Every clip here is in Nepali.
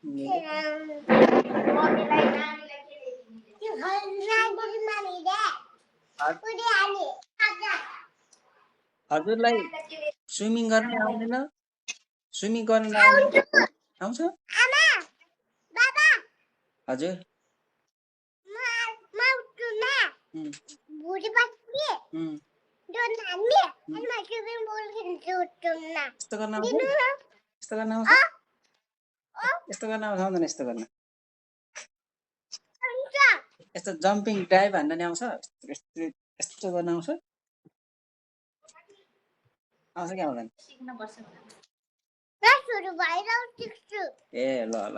मम्मीलाई नानीलाई के ल्याइदिने हजुरलाई स्विमिङ गर्न आउँदैन स्विमिङ गर्न आउँछ हजुर यस्तो गर्न आउँछ यस्तो गर्न आउँछ यस्तो गर्न आउँछ आउँदैन यस्तो गर्न यस्तो जम्पिङ डाइभ हान्न नि आउँछ यस्तो गर्न आउँछ आउँछ कि आउँदैन ए ल ल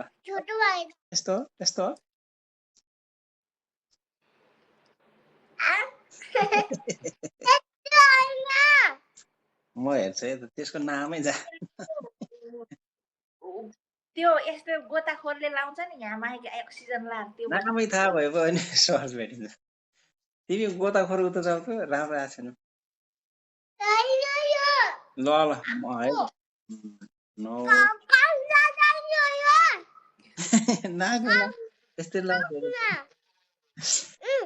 यस्तो यस्तो म हेर्छु है त्यसको नामै जा त्यो यस्तो गोताखोरले लाउँछ नि यहाँ अक्सिजन लाग्थ्यो नामै थाहा भयो पो अनि सहज भेटिन्छ तिमी गोताखोर उता जाऊ त राम्रो आएको छैन ल ल म है नो त्यस्तै लाग्यो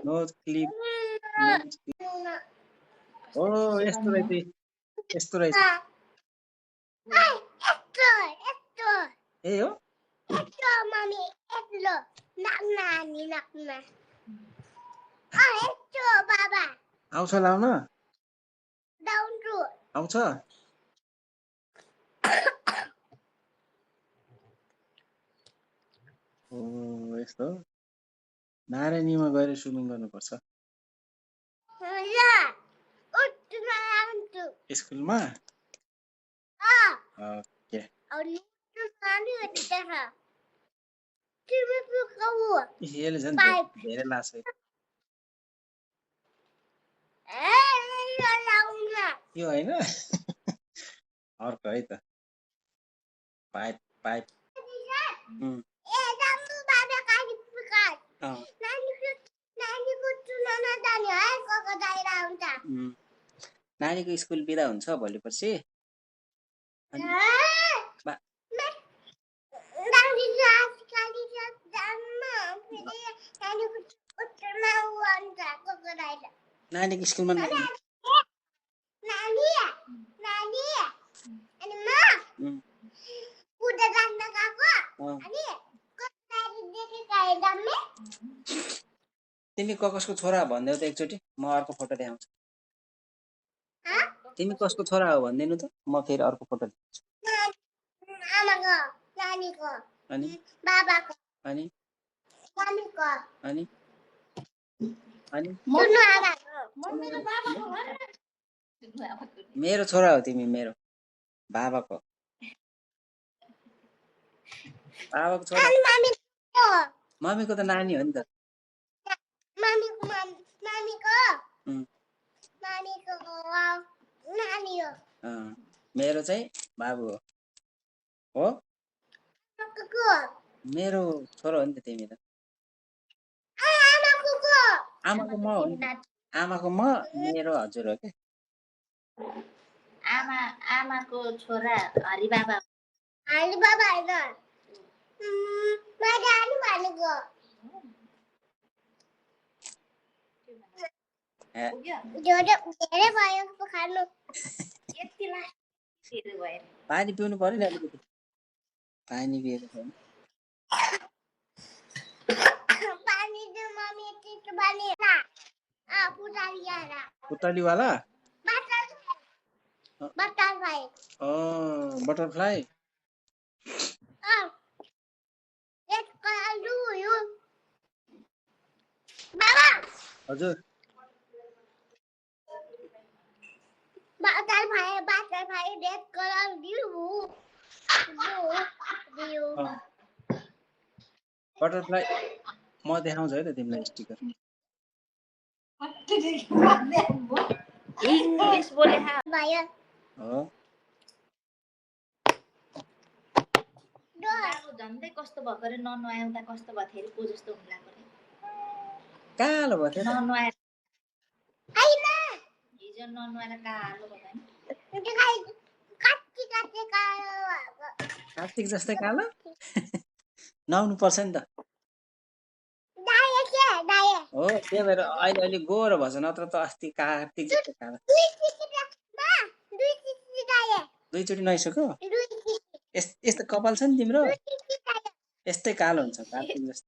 नो क्लिप ओ यस्तो रहेछ यस्तो रहेछ ए हो आउँछ लाउन आउँछ ओ यस्तो नारायणीमा गएर स्विमिङ गर्नुपर्छ स्कुलमा ओके यसले झन् धेरै लाग्छ यो होइन अर्को है त पाइप पाइप नानीको स्कुल बिदा हुन्छ भोलि पर्सि नानीको स्कुलमा तिमी कसको छोरा भन्देऊ त एकचोटि म अर्को फोटो देखाउँछु तिमी कसको छोरा हो भन्दिनु त म फेरि अर्को फोटो देखाउँछु अनि अनि मेरो छोरा हो तिमी मेरो बाबाको छोरा मम्मीको त नानी हो नि त मेरो चाहिँ बाबु हो मेरो छोरा हो नि त तिमी त आमाको म हो नि आमाको म मेरो हजुर हो के आमाको छोरा हरिबाबा होइन पानी पिउनु पर्यो नि अलिकति पानी पिएको छैन पुतलीवाला बटरफ्लाई हजुर बटरफ्लाई म देखाउँछु है त तिमीलाई स्टिकर इंग्लिश बोले हाँ हो बाबु झन्डै कस्तो भएको रे ननुहाउँदा कस्तो भएको थियो को जस्तो हुन लाग्यो रे कालो भयो त ननुहाएर हैन हिजो ननुहाएर कालो भयो नि कार्तिक जस्तै कालो नुहाउनु पर्छ नि त हो त्यही भएर अहिले अहिले गोरो भएछ नत्र त अस्ति कार्तिक जस्तो कालो दुईचोटि नुहाइसक्यो यस्तो कपाल छ नि तिम्रो यस्तै कालो हुन्छ कार्तिक जस्तो